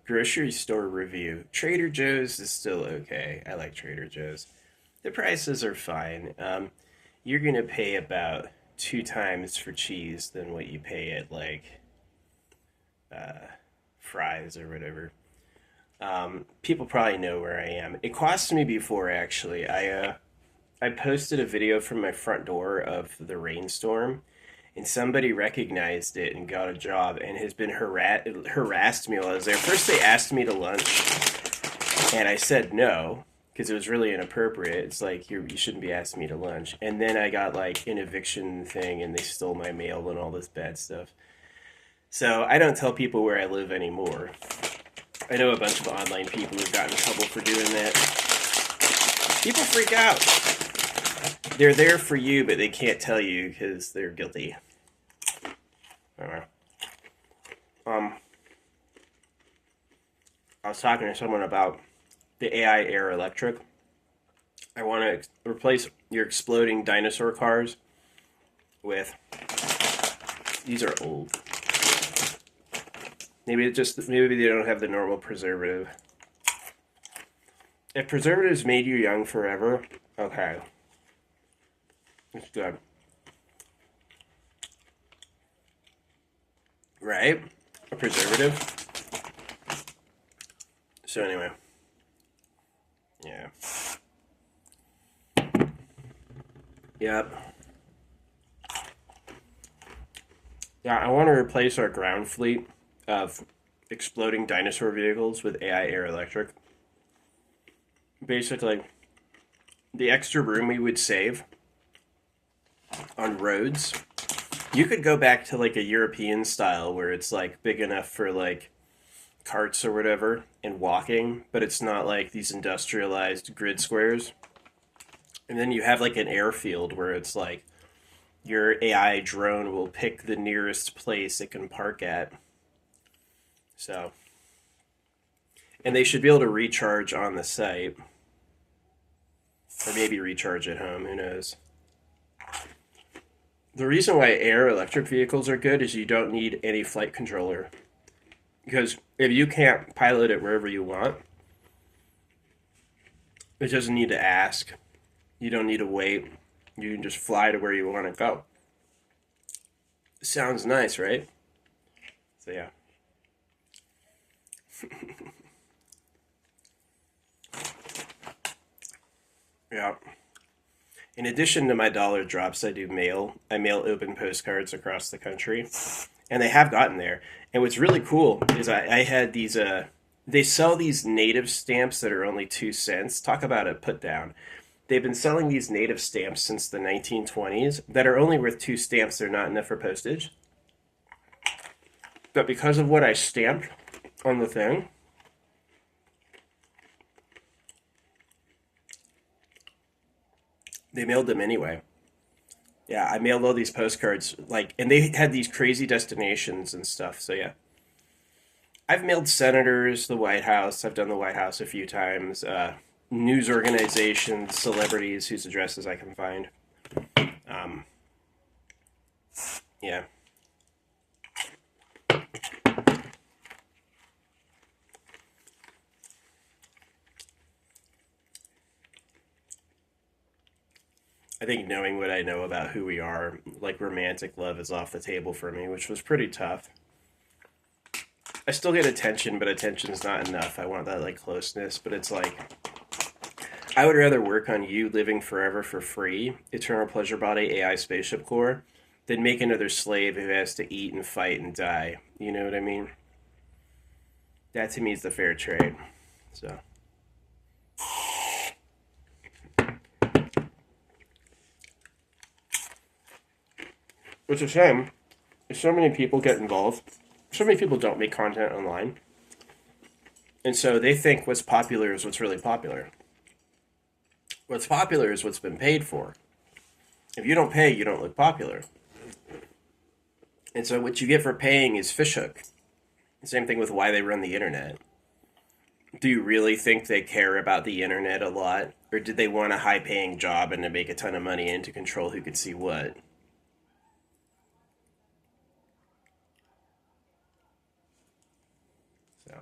Grocery store review. Trader Joe's is still okay. I like Trader Joe's. The prices are fine. You're gonna pay about two times for cheese than what you pay at like uh, Fry's or whatever. People probably know where I am. It cost me before actually. I posted a video from my front door of the rainstorm, and somebody recognized it and got a job and has been harassed me while I was there. First, they asked me to lunch, and I said no because it was really inappropriate. It's like you shouldn't be asking me to lunch. And then I got like an eviction thing, and they stole my mail and all this bad stuff. So I don't tell people where I live anymore. I know a bunch of online people who've gotten in trouble for doing that. People freak out. They're there for you, but they can't tell you because they're guilty. I don't know. Um, I was talking to someone about the AI Air Electric. I want to replace your exploding dinosaur cars with. These are old. Maybe they don't have the normal preservative. If preservatives made you young forever, okay, it's good, right? A preservative. So anyway, yeah, yep, yeah. I want to replace our ground fleet of exploding dinosaur vehicles with AI Air Electric. Basically, the extra room we would save on roads, you could go back to like a European style where it's like big enough for like carts or whatever and walking, but it's not like these industrialized grid squares. And then you have like an airfield where it's like your AI drone will pick the nearest place it can park at. So, and they should be able to recharge on the site, or maybe recharge at home. Who knows? The reason why air electric vehicles are good is you don't need any flight controller. Because if you can't pilot it wherever you want, it doesn't need to ask. You don't need to wait. You can just fly to where you want to go. Sounds nice, right? So yeah. Yeah. In addition to my dollar drops, I do mail. I mail open postcards across the country, and they have gotten there. And what's really cool is I had these. They sell these native stamps that are only 2 cents. Talk about a put down. They've been selling these native stamps since the 1920s that are only worth 2 stamps. They're not enough for postage. But because of what I stamped on the thing, they mailed them anyway. Yeah, I mailed all these postcards, like, and they had these crazy destinations and stuff. So yeah, I've mailed senators, the White House. I've done the White House a few times. News organizations, celebrities whose addresses I can find. Um, yeah, I think knowing what I know about who we are, like romantic love, is off the table for me, which was pretty tough. I still get attention, but attention's not enough. I want that like closeness, but it's like I would rather work on you living forever for free, eternal pleasure body, AI spaceship core, than make another slave who has to eat and fight and die. You know what I mean? That to me is the fair trade. So, it's a shame. So many people get involved. So many people don't make content online, and so they think what's popular is what's really popular. What's popular is what's been paid for. If you don't pay, you don't look popular. And so what you get for paying is fishhook. Same thing with why they run the internet. Do you really think they care about the internet a lot? Or did they want a high paying job and to make a ton of money and to control who could see what? So,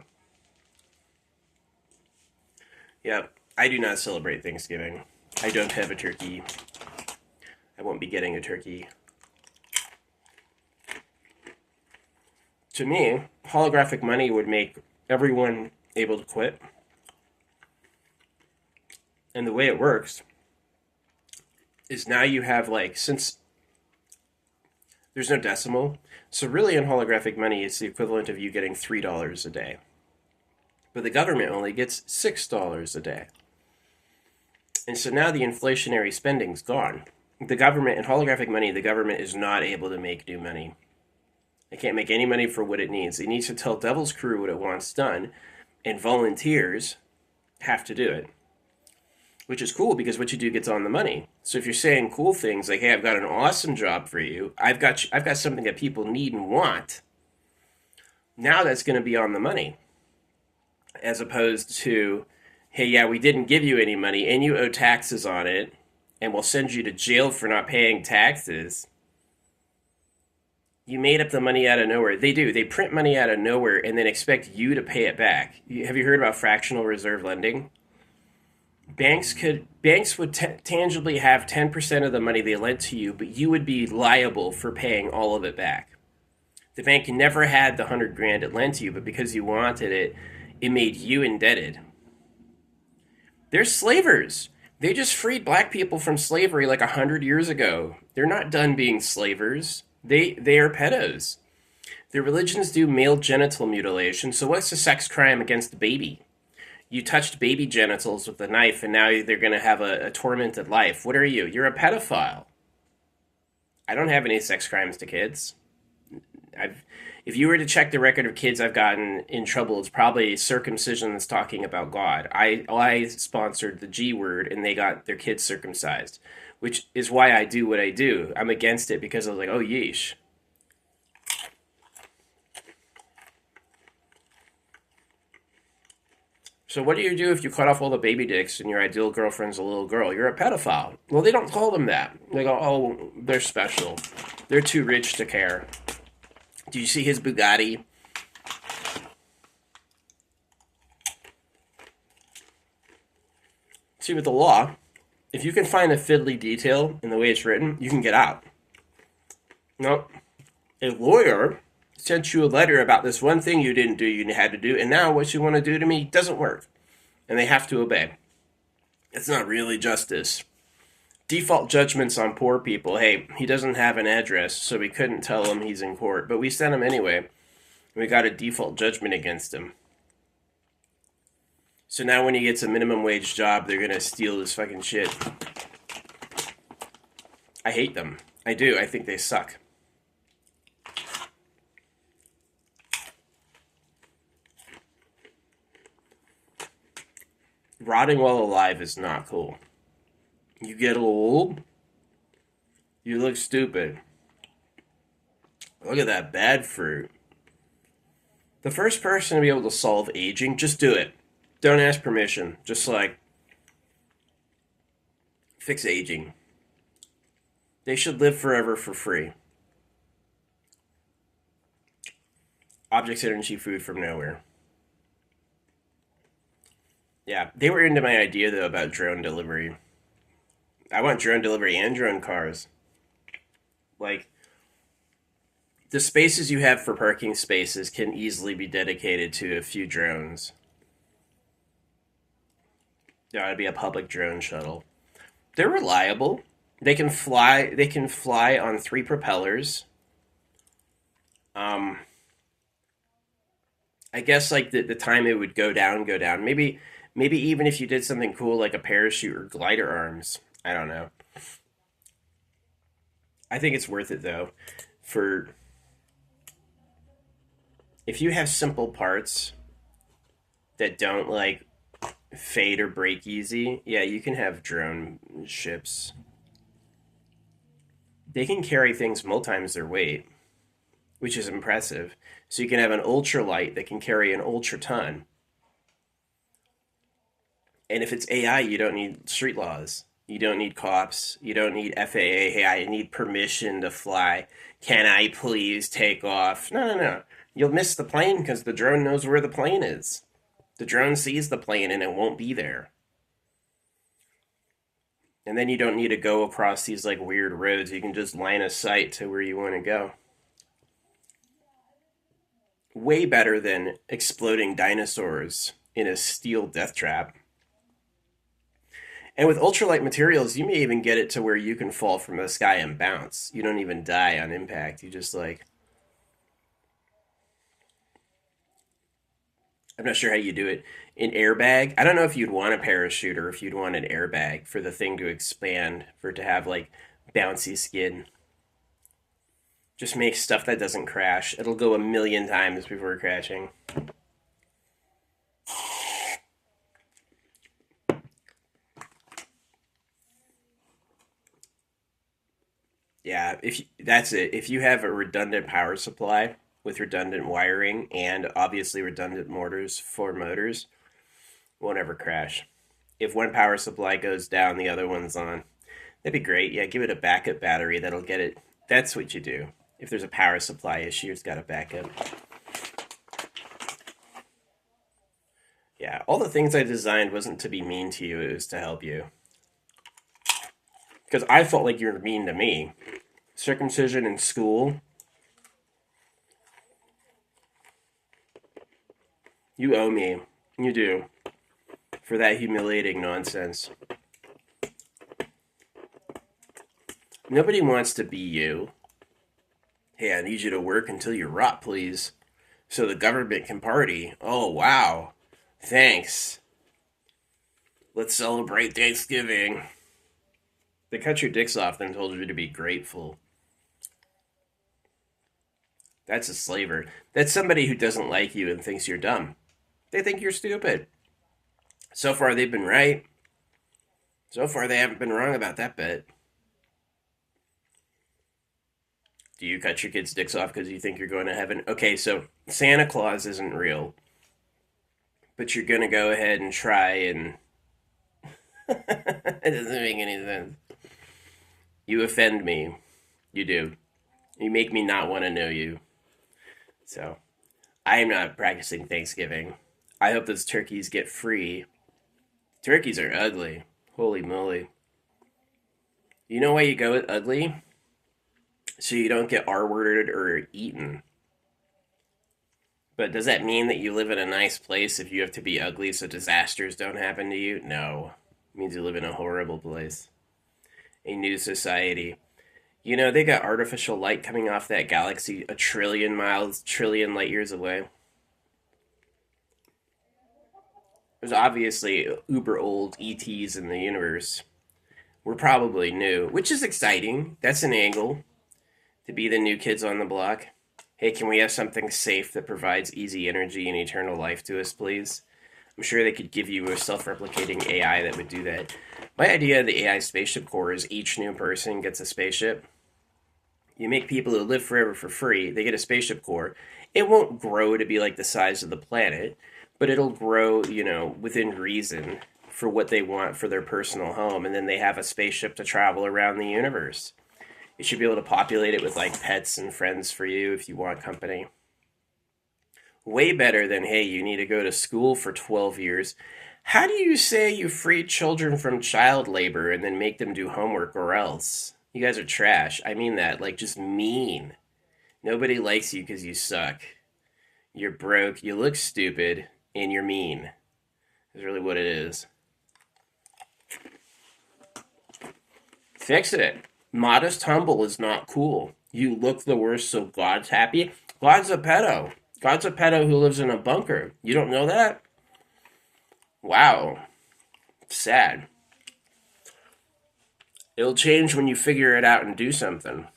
yeah, I do not celebrate Thanksgiving. I don't have a turkey. I won't be getting a turkey. To me, holographic money would make everyone able to quit. And the way it works is now you have, like, since there's no decimal, so really in holographic money, it's the equivalent of you getting $3 a day. But the government only gets $6 a day. And so now the inflationary spending's gone. The government, in holographic money, the government is not able to make new money. It can't make any money for what it needs. It needs to tell Devil's Crew what it wants done, and volunteers have to do it. Which is cool because what you do gets on the money. So if you're saying cool things like, "Hey, I've got an awesome job for you. I've got something that people need and want." Now that's going to be on the money, as opposed to, "Hey, yeah, we didn't give you any money and you owe taxes on it, and we'll send you to jail for not paying taxes." You made up the money out of nowhere. They do. They print money out of nowhere and then expect you to pay it back. Have you heard about fractional reserve lending? Banks would tangibly have 10% of the money they lent to you, but you would be liable for paying all of it back. The bank never had the 100 grand it lent to you, but because you wanted it, it made you indebted. They're slavers. They just freed black people from slavery like 100 years ago. They're not done being slavers. They are pedos. Their religions do male genital mutilation, so what's a sex crime against a baby? You touched baby genitals with a knife, and now they're going to have a tormented life. What are you? You're a pedophile. I don't have any sex crimes to kids. If you were to check the record of kids I've gotten in trouble, it's probably circumcision that's talking about God. I sponsored the G word, and they got their kids circumcised, which is why I do what I do. I'm against it because I was like, oh, yeesh. So what do you do if you cut off all the baby dicks and your ideal girlfriend's a little girl? You're a pedophile. Well, they don't call them that. They go, oh, they're special. They're too rich to care. Do you see his Bugatti? See, with the law, if you can find a fiddly detail in the way it's written, you can get out. No, a lawyer sent you a letter about this one thing you didn't do, you had to do, and now what you want to do to me doesn't work. And they have to obey. It's not really justice. Default judgments on poor people. Hey, he doesn't have an address, so we couldn't tell him he's in court, but we sent him anyway. And we got a default judgment against him. So now when he gets a minimum wage job, they're going to steal his fucking shit. I hate them. I do. I think they suck. Rotting while alive is not cool. You get old, you look stupid. Look at that bad fruit. The first person to be able to solve aging, just do it. Don't ask permission. Just like, fix aging. They should live forever for free. Objects, energy, food from nowhere. Yeah, they were into my idea, though, about drone delivery. I want drone delivery and drone cars. Like, the spaces you have for parking spaces can easily be dedicated to a few drones. There ought to be a public drone shuttle. They're reliable. They can fly. They can fly on 3 propellers. I guess like the time it would go down. Maybe even if you did something cool like a parachute or glider arms. I don't know. I think it's worth it though. For if you have simple parts that don't like fade or break easy, yeah, you can have drone ships. They can carry things multiple times their weight, which is impressive. So you can have an ultralight that can carry an ultra ton. And if it's AI, you don't need street laws. You don't need cops. You don't need FAA. Hey, I need permission to fly. Can I please take off? No, no, no. You'll miss the plane because the drone knows where the plane is. The drone sees the plane and it won't be there. And then you don't need to go across these like weird roads. You can just line of sight to where you want to go. Way better than exploding dinosaurs in a steel death trap. And with ultralight materials, you may even get it to where you can fall from the sky and bounce. You don't even die on impact. You just like, I'm not sure how you do it. An airbag. I don't know if you'd want a parachute or if you'd want an airbag for the thing to expand, for it to have like bouncy skin. Just make stuff that doesn't crash. It'll go a million times before crashing. Yeah, that's it. If you have a redundant power supply with redundant wiring and obviously redundant motors for motors, it won't ever crash. If one power supply goes down, the other one's on. That'd be great. Yeah, give it a backup battery that'll get it. That's what you do. If there's a power supply issue, it's got a backup. Yeah, all the things I designed wasn't to be mean to you, it was to help you. Because I felt like you were mean to me. Circumcision in school, you owe me. You do. For that humiliating nonsense. Nobody wants to be you. Hey, I need you to work until you rot, please. So the government can party. Oh, wow. Thanks. Let's celebrate Thanksgiving. They cut your dicks off and told you to be grateful. That's a slaver. That's somebody who doesn't like you and thinks you're dumb. They think you're stupid. So far, they've been right. So far, they haven't been wrong about that bit. Do you cut your kids' dicks off because you think you're going to heaven? Okay, so Santa Claus isn't real, but you're going to go ahead and try and. It doesn't make any sense. You offend me. You do. You make me not want to know you. So, I am not practicing Thanksgiving. I hope those turkeys get free. Turkeys are ugly. Holy moly. You know why you go with ugly? So you don't get R-worded or eaten. But does that mean that you live in a nice place if you have to be ugly so disasters don't happen to you? No. It means you live in a horrible place. A new society. You know, they got artificial light coming off that galaxy a trillion miles, trillion light years away. There's obviously uber old ETs in the universe. We're probably new, which is exciting. That's an angle to be the new kids on the block. Hey, can we have something safe that provides easy energy and eternal life to us, please? I'm sure they could give you a self-replicating AI that would do that. My idea of the AI spaceship core is each new person gets a spaceship. You make people who live forever for free, they get a spaceship core. It won't grow to be like the size of the planet, but it'll grow, within reason for what they want for their personal home, and then they have a spaceship to travel around the universe. You should be able to populate it with like pets and friends for you if you want company. Way better than, hey, you need to go to school for 12 years. How do you say you free children from child labor and then make them do homework or else? You guys are trash. I mean that, like, just mean. Nobody likes you because you suck. You're broke, you look stupid, and you're mean. Is really what it is. Fix it. Modest humble is not cool. You look the worst, so God's happy. God's a pedo. God's a pedo who lives in a bunker. You don't know that? Wow. Sad. It'll change when you figure it out and do something.